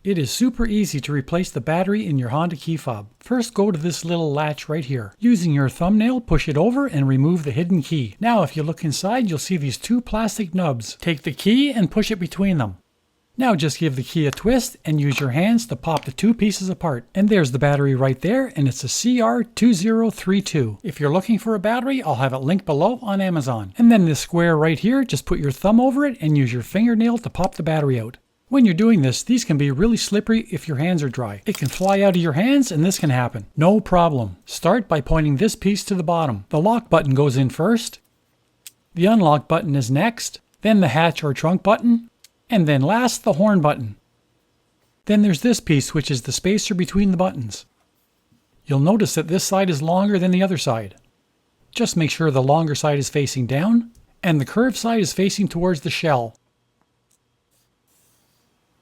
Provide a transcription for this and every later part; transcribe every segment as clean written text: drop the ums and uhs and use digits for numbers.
It is super easy to replace the battery in your Honda key fob. First, go to this little latch right here. Using your thumbnail, push it over and remove the hidden key. Now if you look inside, you'll see these two plastic nubs. Take the key and push it between them. Now just give the key a twist and use your hands to pop the two pieces apart. And there's the battery right there, and it's a CR2032. If you're looking for a battery, I'll have it linked below on Amazon. And then this square right here, just put your thumb over it and use your fingernail to pop the battery out. When you're doing this, these can be really slippery if your hands are dry. It can fly out of your hands and this can happen. No problem. Start by pointing this piece to the bottom. The lock button goes in first. The unlock button is next. Then the hatch or trunk button. And then last, the horn button. Then there's this piece, which is the spacer between the buttons. You'll notice that this side is longer than the other side. Just make sure the longer side is facing down and the curved side is facing towards the shell.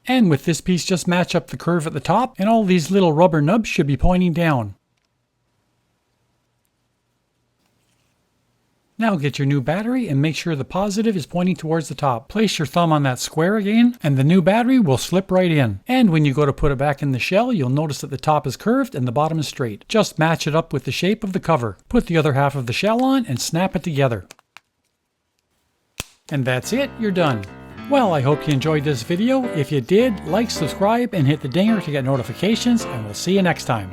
And with this piece, just match up the curve at the top, and all these little rubber nubs should be pointing down. Now get your new battery and make sure the positive is pointing towards the top. Place your thumb on that square again, and the new battery will slip right in. And when you go to put it back in the shell, you'll notice that the top is curved and the bottom is straight. Just match it up with the shape of the cover. Put the other half of the shell on and snap it together. And that's it, you're done. Well, I hope you enjoyed this video. If you did, like, subscribe, and hit the dinger to get notifications, and we'll see you next time.